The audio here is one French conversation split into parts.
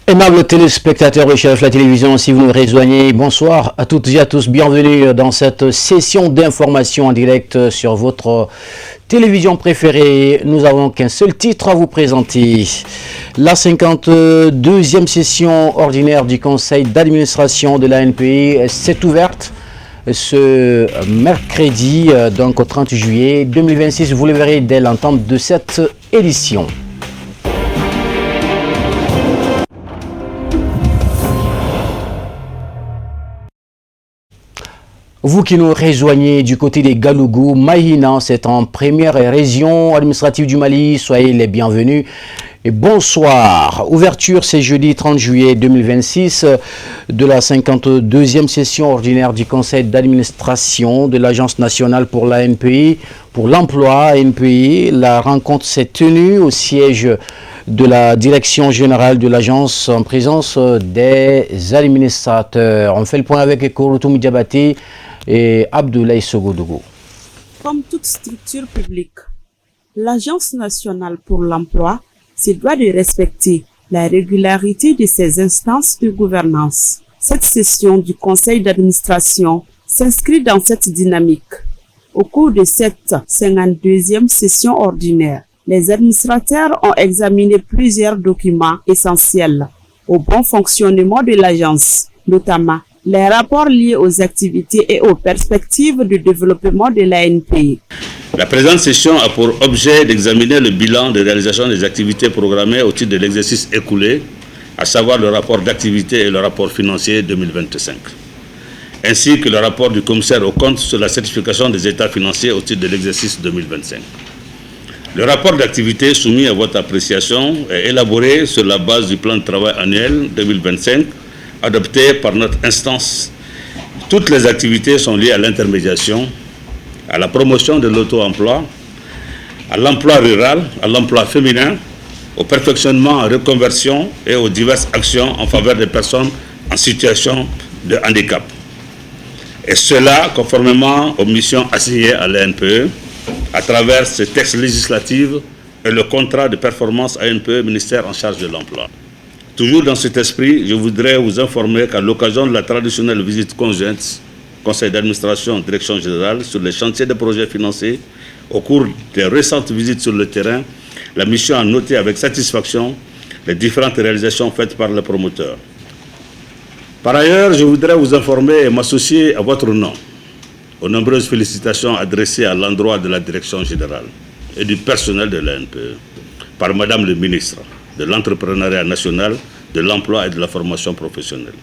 Aimables téléspectateurs et chefs de la télévision, si vous nous rejoignez, bonsoir à toutes et à tous. Bienvenue dans cette session d'information en direct sur votre télévision préférée. Nous n'avons qu'un seul titre à vous présenter. La 52e session ordinaire du conseil d'administration de l'ANPI s'est ouverte ce mercredi, donc au 30 juillet 2026. Vous le verrez dès l'entente de cette édition. Vous qui nous rejoignez du côté des Galougou, Mahina, c'est en première région administrative du Mali. Soyez les bienvenus et bonsoir. Ouverture ce jeudi 30 juillet 2026 de la 52e session ordinaire du conseil d'administration de l'Agence nationale pour l'ANPI, pour l'emploi ANPI. La rencontre s'est tenue au siège de la direction générale de l'agence en présence des administrateurs. On fait le point avec Kouroutoum Diabaté et Abdoulaye Sogodougou. Comme toute structure publique, l'Agence nationale pour l'emploi se doit de respecter la régularité de ses instances de gouvernance. Cette session du conseil d'administration s'inscrit dans cette dynamique. Au cours de cette 52e session ordinaire, les administrateurs ont examiné plusieurs documents essentiels au bon fonctionnement de l'agence, notamment les rapports liés aux activités et aux perspectives de développement de l'ANPI. La présente session a pour objet d'examiner le bilan de réalisation des activités programmées au titre de l'exercice écoulé, à savoir le rapport d'activité et le rapport financier 2025, ainsi que le rapport du commissaire aux comptes sur la certification des états financiers au titre de l'exercice 2025. Le rapport d'activité soumis à votre appréciation est élaboré sur la base du plan de travail annuel 2025 adopté par notre instance. Toutes les activités sont liées à l'intermédiation, à la promotion de l'auto-emploi, à l'emploi rural, à l'emploi féminin, au perfectionnement en reconversion et aux diverses actions en faveur des personnes en situation de handicap. Et cela conformément aux missions assignées à l'ANPE à travers ce texte législatif et le contrat de performance ANPE, ministère en charge de l'emploi. Toujours dans cet esprit, je voudrais vous informer qu'à l'occasion de la traditionnelle visite conjointe, Conseil d'administration, Direction générale, sur les chantiers de projets financés, au cours des récentes visites sur le terrain, la mission a noté avec satisfaction les différentes réalisations faites par les promoteurs. Par ailleurs, je voudrais vous informer et m'associer à votre nom aux nombreuses félicitations adressées à l'endroit de la Direction générale et du personnel de l'ANPE par Madame le ministre de l'entrepreneuriat national, de l'emploi et de la formation professionnelle,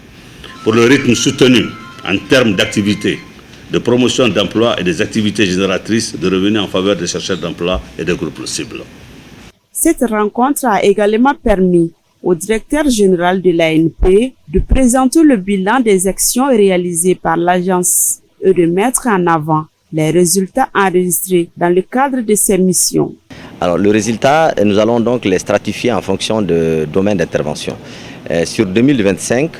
pour le rythme soutenu en termes d'activité, de promotion d'emploi et des activités génératrices de revenus en faveur des chercheurs d'emploi et des groupes cibles. Cette rencontre a également permis au directeur général de l'ANP de présenter le bilan des actions réalisées par l'agence et de mettre en avant les résultats enregistrés dans le cadre de ses missions. Alors le résultat, nous allons donc les stratifier en fonction de domaines d'intervention. Sur 2025,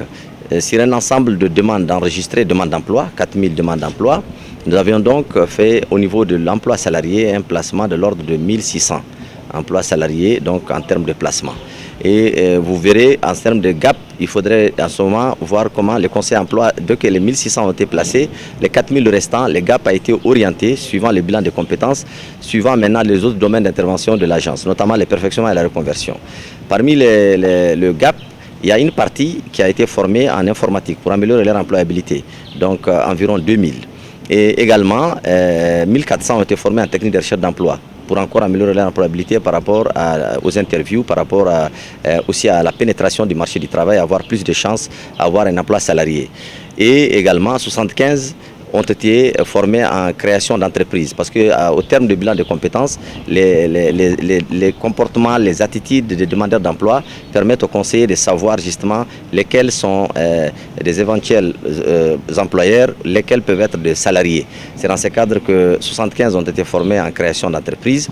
sur un ensemble de demandes enregistrées, demandes d'emploi, 4000 demandes d'emploi, nous avions donc fait au niveau de l'emploi salarié un placement de l'ordre de 1600 emplois salariés donc en termes de placement. Et vous verrez en termes de gap, il faudrait en ce moment voir comment les conseils emploi, dès que les 1600 ont été placés, les 4000 restants, les gaps a été orienté suivant le bilan de compétences, suivant maintenant les autres domaines d'intervention de l'agence, notamment les perfectionnements et la reconversion. Parmi le gap, il y a une partie qui a été formée en informatique pour améliorer leur employabilité, donc environ 2000. Et également, 1400 ont été formés en technique de recherche d'emploi pour encore améliorer leur employabilité par rapport aux interviews, par rapport aussi à la pénétration du marché du travail, avoir plus de chances d'avoir un emploi salarié. Et également, 75 ont été formés en création d'entreprises parce qu'au terme du bilan de compétences, les comportements, les attitudes des demandeurs d'emploi permettent aux conseillers de savoir justement lesquels sont des éventuels employeurs, lesquels peuvent être des salariés. C'est dans ce cadre que 75 ont été formés en création d'entreprises.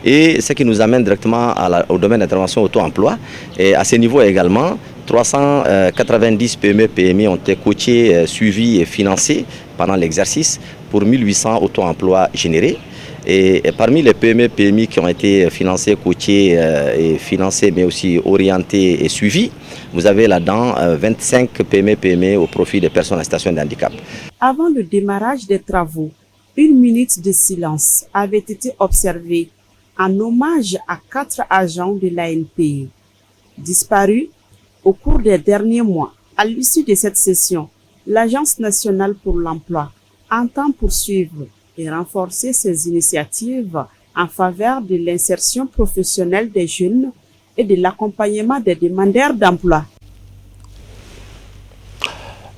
Et ce qui nous amène directement au domaine d'intervention auto-emploi. Et à ce niveau également, 390 PME, PMI ont été coachés, suivis et financés pendant l'exercice pour 1800 auto-emplois générés. Et parmi les PME, PMI qui ont été financés, coachés et financés, mais aussi orientés et suivis, vous avez là-dedans 25 PME, PME au profit des personnes en situation de handicap. Avant le démarrage des travaux, 1 minute de silence avait été observée en hommage à 4 agents de l'ANPE disparus au cours des derniers mois. À l'issue de cette session, l'Agence nationale pour l'emploi entend poursuivre et renforcer ses initiatives en faveur de l'insertion professionnelle des jeunes et de l'accompagnement des demandeurs d'emploi.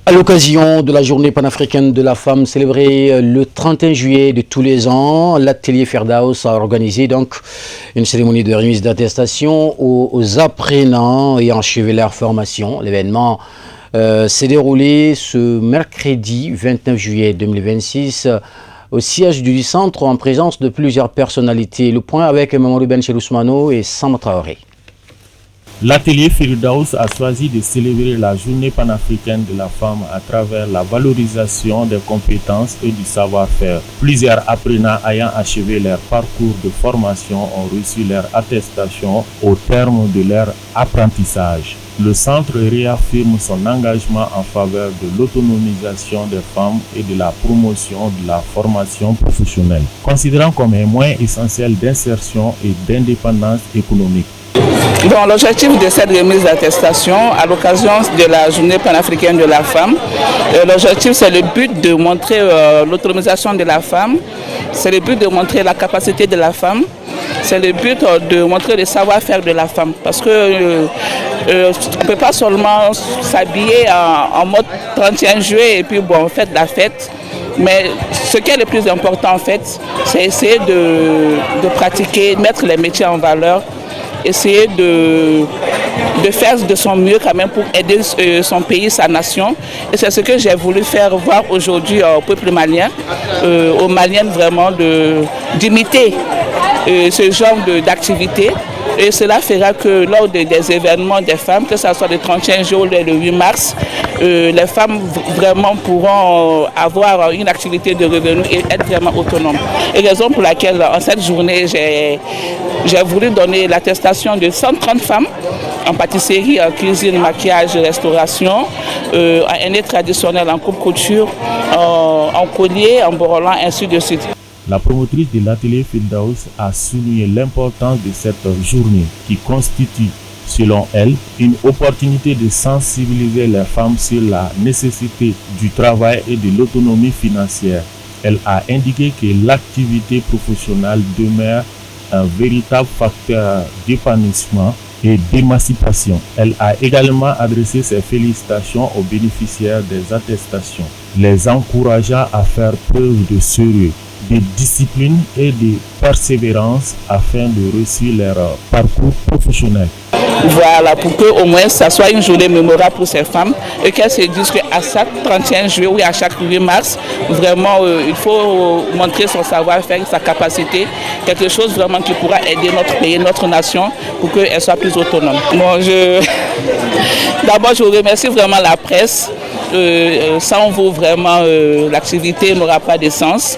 À l'occasion de la journée panafricaine de la femme célébrée le 31 juillet de tous les ans, l'atelier Ferdaus a organisé donc une cérémonie de remise d'attestation aux apprenants ayant achevé leur formation. L'événement s'est déroulé ce mercredi 29 juillet 2026 au siège du centre en présence de plusieurs personnalités. Le point avec Mamadou Ben Chelousmano et Sam Traoré. L'atelier Firdaus a choisi de célébrer la journée panafricaine de la femme à travers la valorisation des compétences et du savoir-faire. Plusieurs apprenants ayant achevé leur parcours de formation ont reçu leur attestation au terme de leur apprentissage. Le centre réaffirme son engagement en faveur de l'autonomisation des femmes et de la promotion de la formation professionnelle, considérant comme un moyen essentiel d'insertion et d'indépendance économique. Bon, l'objectif de cette remise d'attestation à l'occasion de la journée panafricaine de la femme, l'objectif c'est le but de montrer l'autonomisation de la femme, c'est le but de montrer la capacité de la femme, c'est le but de montrer le savoir-faire de la femme. Parce que on ne peut pas seulement s'habiller en mode 31 juillet et puis bon, fête la fête. Mais ce qui est le plus important en fait, c'est essayer de pratiquer, de mettre les métiers en valeur, essayer de faire de son mieux quand même pour aider son pays, sa nation. Et c'est ce que j'ai voulu faire voir aujourd'hui au peuple malien, aux Maliennes vraiment d'imiter ce genre d'activité. Et cela fera que lors des événements des femmes, que ce soit le 31 juillet ou le 8 mars, les femmes vraiment pourront avoir une activité de revenu et être vraiment autonomes. Et raison pour laquelle en cette journée, j'ai voulu donner l'attestation de 130 femmes en pâtisserie, en cuisine, maquillage, restauration, en aîné traditionnel, en coupe-couture, en collier, en borolan, ainsi de suite. La promotrice de l'atelier Firdaus a souligné l'importance de cette journée qui constitue, selon elle, une opportunité de sensibiliser les femmes sur la nécessité du travail et de l'autonomie financière. Elle a indiqué que l'activité professionnelle demeure un véritable facteur d'épanouissement et d'émancipation. Elle a également adressé ses félicitations aux bénéficiaires des attestations, les encourageant à faire preuve de sérieux, de discipline et de persévérance afin de réussir leur parcours professionnel. Voilà, pour que au moins ça soit une journée mémorable pour ces femmes et qu'elles se disent qu'à chaque 31 juillet ou à chaque 8 mars, vraiment il faut montrer son savoir-faire, sa capacité, quelque chose vraiment qui pourra aider notre pays, notre nation pour qu'elle soit plus autonome. Bon, d'abord je remercie vraiment la presse. Sans vous vraiment l'activité n'aura pas de sens.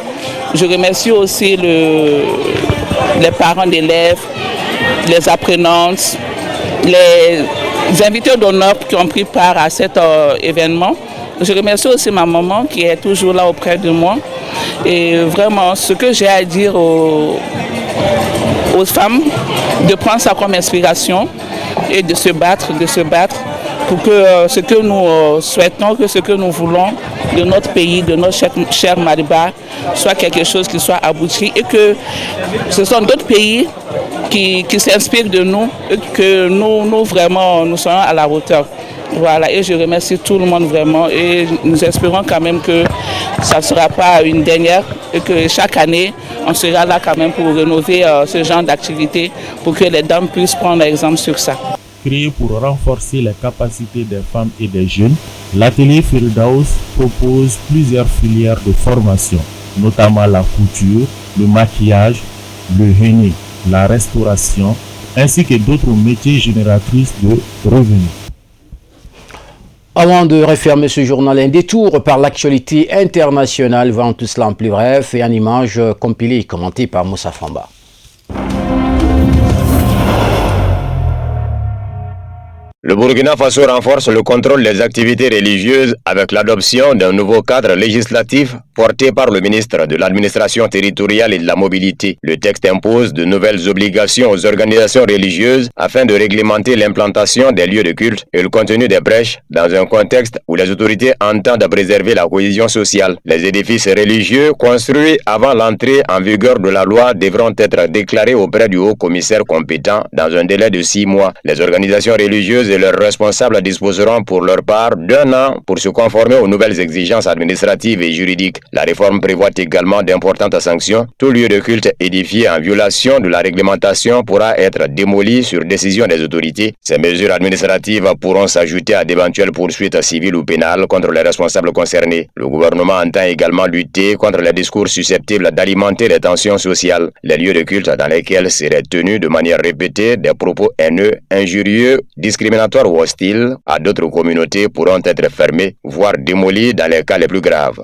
Je remercie aussi les parents d'élèves, les apprenantes, les invités d'honneur qui ont pris part à cet événement. Je remercie aussi ma maman qui est toujours là auprès de moi. Et vraiment, ce que j'ai à dire aux femmes, de prendre ça comme inspiration et de se battre pour que ce que nous souhaitons, que ce que nous voulons de notre pays, de notre cher Madiba, soit quelque chose qui soit abouti et que ce sont d'autres pays qui s'inspirent de nous et que nous vraiment nous soyons à la hauteur. Voilà, et je remercie tout le monde vraiment et nous espérons quand même que ça ne sera pas une dernière et que chaque année on sera là quand même pour rénover ce genre d'activité pour que les dames puissent prendre exemple sur ça. Créé pour renforcer les capacités des femmes et des jeunes, l'atelier Firdaus propose plusieurs filières de formation, notamment la couture, le maquillage, le henné, la restauration, ainsi que d'autres métiers génératrices de revenus. Avant de refermer ce journal, un détour par l'actualité internationale, voyons tout cela en plus bref et en images compilées et commentées par Moussa Famba. Le Burkina Faso renforce le contrôle des activités religieuses avec l'adoption d'un nouveau cadre législatif porté par le ministre de l'Administration territoriale et de la mobilité. Le texte impose de nouvelles obligations aux organisations religieuses afin de réglementer l'implantation des lieux de culte et le contenu des prêches dans un contexte où les autorités entendent préserver la cohésion sociale. Les édifices religieux construits avant l'entrée en vigueur de la loi devront être déclarés auprès du haut commissaire compétent dans un délai de 6 mois. Les organisations religieuses et leurs responsables disposeront pour leur part d'1 an pour se conformer aux nouvelles exigences administratives et juridiques. La réforme prévoit également d'importantes sanctions. Tout lieu de culte édifié en violation de la réglementation pourra être démoli sur décision des autorités. Ces mesures administratives pourront s'ajouter à d'éventuelles poursuites civiles ou pénales contre les responsables concernés. Le gouvernement entend également lutter contre les discours susceptibles d'alimenter les tensions sociales. Les lieux de culte dans lesquels seraient tenus de manière répétée des propos haineux, injurieux, discriminatoires ou hostiles à d'autres communautés pourront être fermés, voire démolis dans les cas les plus graves.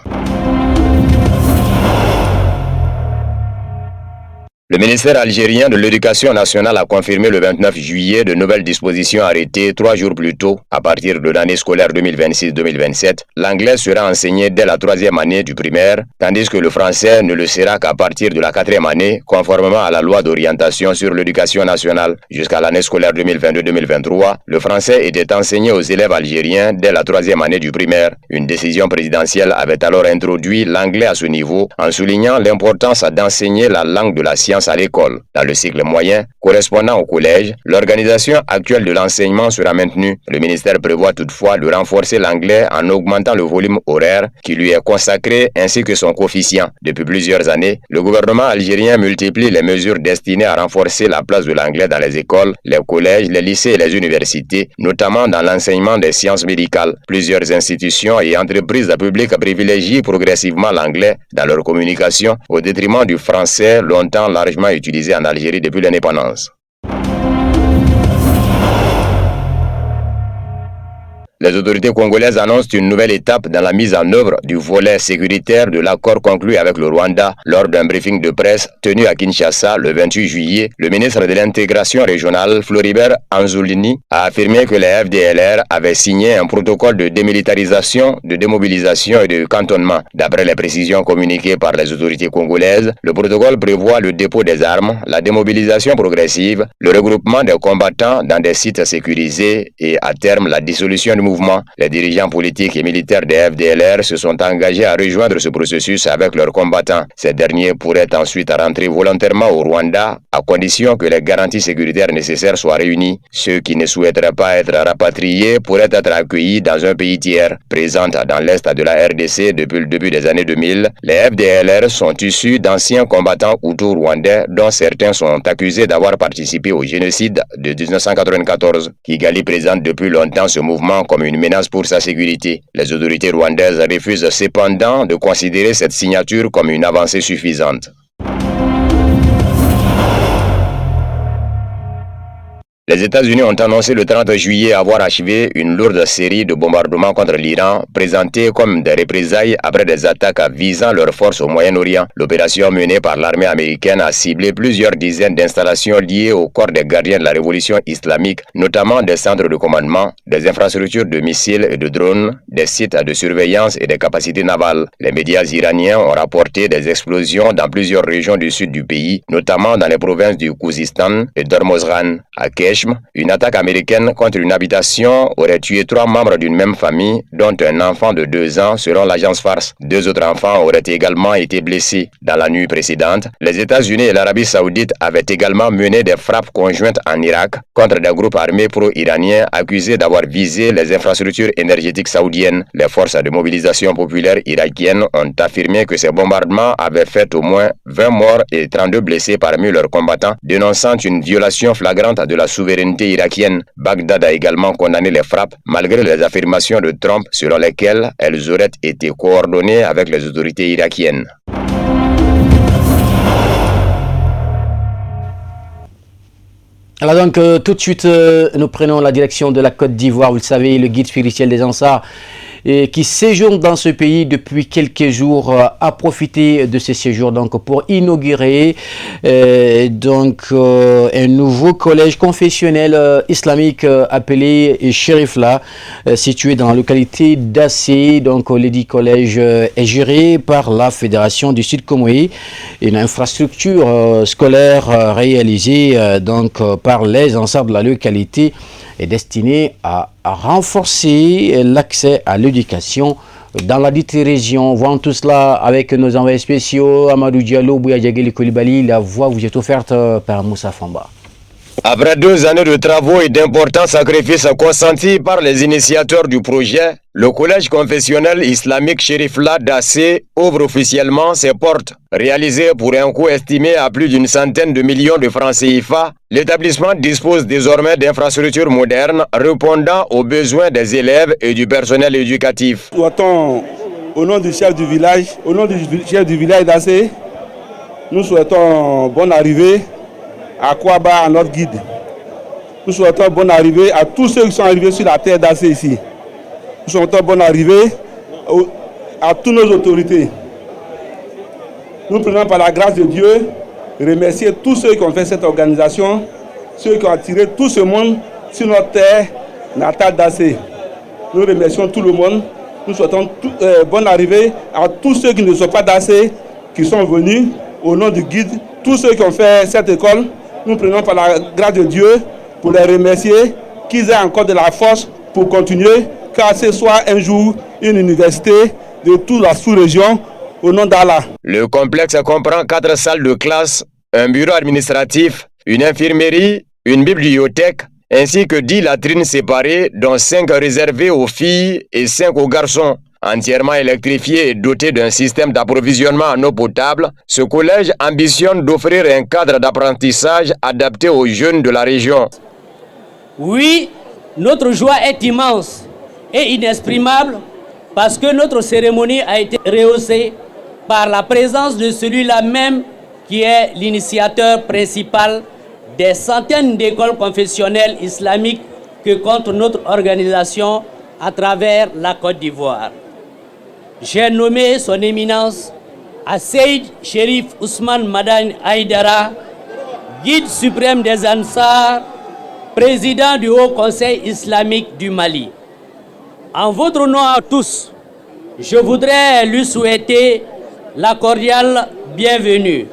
Le ministère algérien de l'Éducation nationale a confirmé le 29 juillet de nouvelles dispositions arrêtées 3 jours plus tôt. À partir de l'année scolaire 2026-2027, l'anglais sera enseigné dès la 3e année du primaire, tandis que le français ne le sera qu'à partir de la 4e année, conformément à la loi d'orientation sur l'éducation nationale. Jusqu'à l'année scolaire 2022-2023, le français était enseigné aux élèves algériens dès la 3e année du primaire. Une décision présidentielle avait alors introduit l'anglais à ce niveau, en soulignant l'importance d'enseigner la langue de la science à l'école. Dans le cycle moyen, correspondant au collège, l'organisation actuelle de l'enseignement sera maintenue. Le ministère prévoit toutefois de renforcer l'anglais en augmentant le volume horaire qui lui est consacré ainsi que son coefficient. Depuis plusieurs années, le gouvernement algérien multiplie les mesures destinées à renforcer la place de l'anglais dans les écoles, les collèges, les lycées et les universités, notamment dans l'enseignement des sciences médicales. Plusieurs institutions et entreprises publiques privilégient progressivement l'anglais dans leur communication au détriment du français longtemps largement utilisé en Algérie depuis l'indépendance. Les autorités congolaises annoncent une nouvelle étape dans la mise en œuvre du volet sécuritaire de l'accord conclu avec le Rwanda. Lors d'un briefing de presse tenu à Kinshasa le 28 juillet, le ministre de l'intégration régionale, Floribert Anzoulini, a affirmé que les FDLR avaient signé un protocole de démilitarisation, de démobilisation et de cantonnement. D'après les précisions communiquées par les autorités congolaises, le protocole prévoit le dépôt des armes, la démobilisation progressive, le regroupement des combattants dans des sites sécurisés et à terme la dissolution du mouvement. Les dirigeants politiques et militaires des FDLR se sont engagés à rejoindre ce processus avec leurs combattants. Ces derniers pourraient ensuite rentrer volontairement au Rwanda à condition que les garanties sécuritaires nécessaires soient réunies. Ceux qui ne souhaiteraient pas être rapatriés pourraient être accueillis dans un pays tiers. Présente dans l'est de la RDC depuis le début des années 2000, les FDLR sont issus d'anciens combattants hutus rwandais dont certains sont accusés d'avoir participé au génocide de 1994. Kigali présente depuis longtemps ce mouvement comme une menace pour sa sécurité. Les autorités rwandaises refusent cependant de considérer cette signature comme une avancée suffisante. Les États-Unis ont annoncé le 30 juillet avoir achevé une lourde série de bombardements contre l'Iran, présentés comme des représailles après des attaques visant leurs forces au Moyen-Orient. L'opération menée par l'armée américaine a ciblé plusieurs dizaines d'installations liées au corps des gardiens de la révolution islamique, notamment des centres de commandement, des infrastructures de missiles et de drones, des sites de surveillance et des capacités navales. Les médias iraniens ont rapporté des explosions dans plusieurs régions du sud du pays, notamment dans les provinces du Khouzistan et d'Hormozgan. À Kesh, une attaque américaine contre une habitation aurait tué 3 membres d'une même famille, dont un enfant de 2 ans selon l'agence Fars. 2 autres enfants auraient également été blessés. Dans la nuit précédente, les États-Unis et l'Arabie Saoudite avaient également mené des frappes conjointes en Irak contre des groupes armés pro-iraniens accusés d'avoir visé les infrastructures énergétiques saoudiennes. Les forces de mobilisation populaire irakiennes ont affirmé que ces bombardements avaient fait au moins 20 morts et 32 blessés parmi leurs combattants, dénonçant une violation flagrante de la souveraineté irakienne. Bagdad a également condamné les frappes, malgré les affirmations de Trump selon lesquelles elles auraient été coordonnées avec les autorités irakiennes. Alors donc, tout de suite, nous prenons la direction de la Côte d'Ivoire. Vous le savez, le guide spirituel des Ansars qui séjourne dans ce pays depuis quelques jours a profité de ce séjour donc pour inaugurer un nouveau collège confessionnel islamique appelé Cherifla, situé dans la localité d'Assé. Donc l'édit collège est géré par la Fédération du Sud Comoé, une infrastructure scolaire réalisée par les Ansars de la localité est destiné à renforcer l'accès à l'éducation dans la dite région. Voyons tout cela avec nos envoyés spéciaux, Amadou Diallo, Bouya Diagueli Koulibaly. La voix vous est offerte par Moussa Famba. Après 2 années de travaux et d'importants sacrifices consentis par les initiateurs du projet, le collège confessionnel islamique Cherifla d'Assé ouvre officiellement ses portes. Réalisé pour un coût estimé à plus d'une centaine de millions de francs CFA, l'établissement dispose désormais d'infrastructures modernes répondant aux besoins des élèves et du personnel éducatif. Souhaitons, au nom du chef du village, d'Assé, nous souhaitons bonne arrivée à Kouaba, à notre guide. Nous souhaitons bonne arrivée à tous ceux qui sont arrivés sur la terre d'Assé ici. Nous souhaitons bonne arrivée à toutes nos autorités. Nous prenons par la grâce de Dieu remercier tous ceux qui ont fait cette organisation, ceux qui ont attiré tout ce monde sur notre terre natale d'Assé. Nous remercions tout le monde. Nous souhaitons bonne arrivée à tous ceux qui ne sont pas d'Assé, qui sont venus au nom du guide. Tous ceux qui ont fait cette école, nous prenons par la grâce de Dieu pour les remercier, qu'ils aient encore de la force pour continuer, car ce soit un jour une université de toute la sous-région au nom d'Allah. Le complexe comprend 4 salles de classe, un bureau administratif, une infirmerie, une bibliothèque, ainsi que 10 latrines séparées, dont 5 réservées aux filles et 5 aux garçons. Entièrement électrifié et doté d'un système d'approvisionnement en eau potable, ce collège ambitionne d'offrir un cadre d'apprentissage adapté aux jeunes de la région. Oui, notre joie est immense et inexprimable parce que notre cérémonie a été rehaussée par la présence de celui-là même qui est l'initiateur principal des centaines d'écoles confessionnelles islamiques que compte notre organisation à travers la Côte d'Ivoire. J'ai nommé son éminence Asseid Cherif Ousmane Madane Haïdara, guide suprême des Ansars, président du Haut Conseil islamique du Mali. En votre nom à tous, je voudrais lui souhaiter la cordiale bienvenue.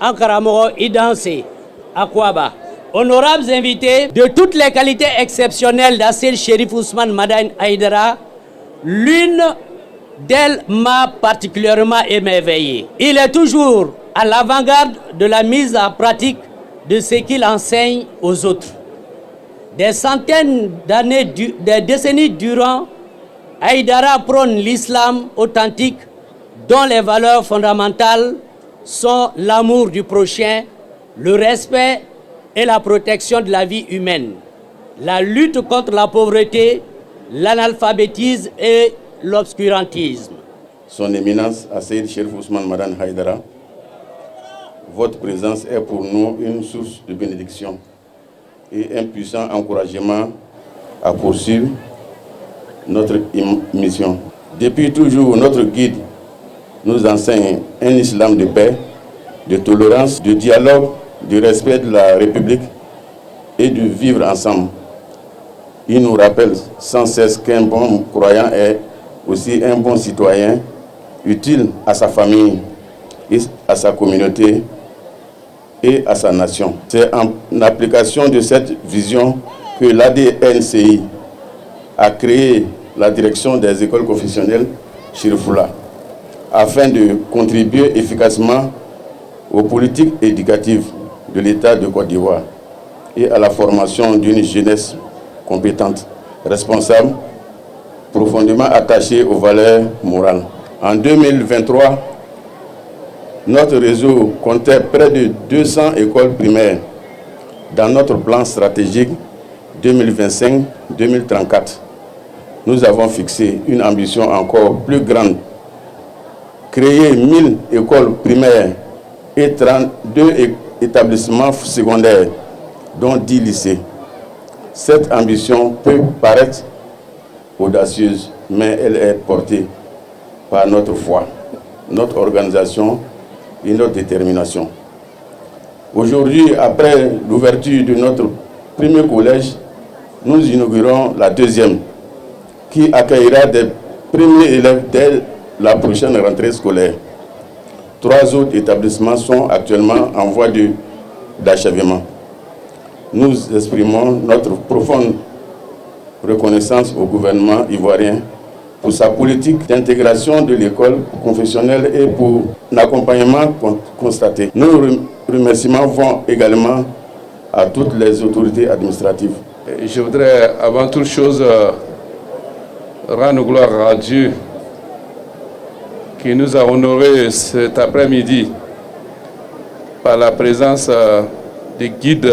Ankaramoro Idansé, Akwaba. Honorables invités, de toutes les qualités exceptionnelles d'Asseid Cherif Ousmane Madane Haïdara, l'une d'elle m'a particulièrement émerveillé. Il est toujours à l'avant-garde de la mise en pratique de ce qu'il enseigne aux autres. Des centaines d'années, des décennies durant, Haïdara prône l'islam authentique dont les valeurs fondamentales sont l'amour du prochain, le respect et la protection de la vie humaine, la lutte contre la pauvreté, l'analphabétisme et l'obscurantisme. Son éminence Asseid Cherif Ousmane Madane Haïdara, votre présence est pour nous une source de bénédiction et un puissant encouragement à poursuivre notre mission. Depuis toujours, notre guide nous enseigne un islam de paix, de tolérance, de dialogue, du respect de la République et de vivre ensemble. Il nous rappelle sans cesse qu'un bon croyant est aussi un bon citoyen, utile à sa famille, et à sa communauté et à sa nation. C'est en application de cette vision que l'ADNCI a créé la direction des écoles confessionnelles Cherifla, afin de contribuer efficacement aux politiques éducatives de l'État de Côte d'Ivoire et à la formation d'une jeunesse compétente, responsable, profondément attachée aux valeurs morales. En 2023, notre réseau comptait près de 200 écoles primaires dans notre plan stratégique 2025-2034. Nous avons fixé une ambition encore plus grande, créer 1000 écoles primaires et 32 établissements secondaires dont 10 lycées. Cette ambition peut paraître audacieuse, mais elle est portée par notre foi, notre organisation et notre détermination. Aujourd'hui, après l'ouverture de notre premier collège, nous inaugurons la deuxième, qui accueillera des premiers élèves dès la prochaine rentrée scolaire. 3 autres établissements sont actuellement en voie d'achèvement. Nous exprimons notre profonde reconnaissance au gouvernement ivoirien pour sa politique d'intégration de l'école confessionnelle et pour l'accompagnement constaté. Nos remerciements vont également à toutes les autorités administratives. Je voudrais avant toute chose rendre gloire à Dieu qui nous a honorés cet après-midi par la présence des guides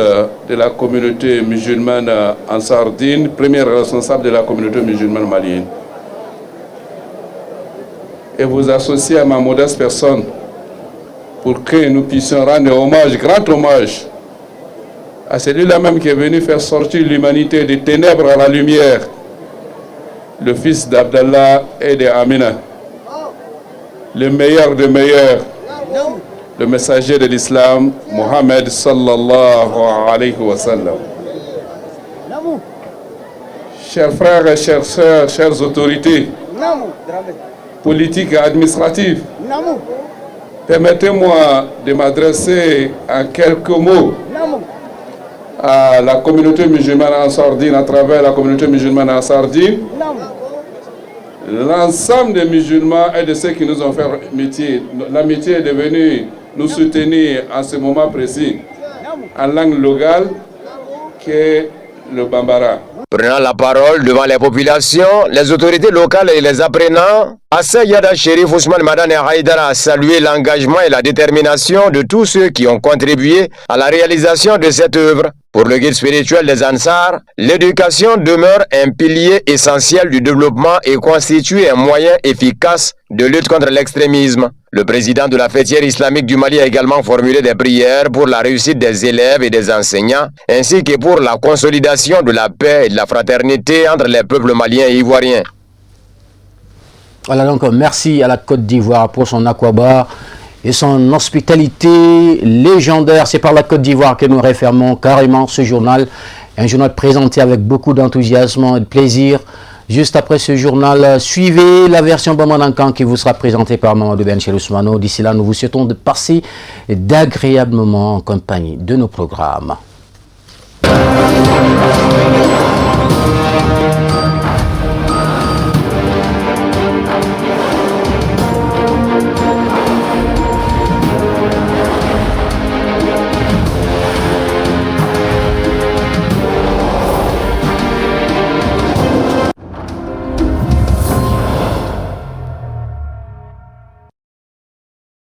de la communauté musulmane Ansardine, premier responsable de la communauté musulmane malienne. Et vous associer à ma modeste personne pour que nous puissions rendre hommage, grand hommage, à celui-là même qui est venu faire sortir l'humanité des ténèbres à la lumière, le fils d'Abdallah et d'Amina, le meilleur des meilleurs, le messager de l'islam, Mohammed sallallahu alayhi wa sallam. Chers frères et chères sœurs, chères autorités politiques et administratives, permettez-moi de m'adresser en quelques mots à la communauté musulmane Ansardine, à travers la communauté musulmane Ansardine, l'ensemble des musulmans et de ceux qui nous ont fait métier. L'amitié est devenue nous soutenir en ce moment précis en langue locale qu'est le Bambara. Prenant la parole devant les populations, les autorités locales et les apprenants, Assa Yada Cherif Ousmane Madane Haïdara a salué l'engagement et la détermination de tous ceux qui ont contribué à la réalisation de cette œuvre. Pour le guide spirituel des Ansar, l'éducation demeure un pilier essentiel du développement et constitue un moyen efficace de lutte contre l'extrémisme. Le président de la fêtière islamique du Mali a également formulé des prières pour la réussite des élèves et des enseignants, ainsi que pour la consolidation de la paix et de la fraternité entre les peuples maliens et ivoiriens. Voilà, donc merci à la Côte d'Ivoire pour son aquabar et son hospitalité légendaire. C'est par la Côte d'Ivoire que nous refermons carrément ce journal. Un journal présenté avec beaucoup d'enthousiasme et de plaisir. Juste après ce journal, suivez la version Bamanankan qui vous sera présentée par Mamadou Ben Ousmano. D'ici là, nous vous souhaitons de passer d'agréables moments en compagnie de nos programmes.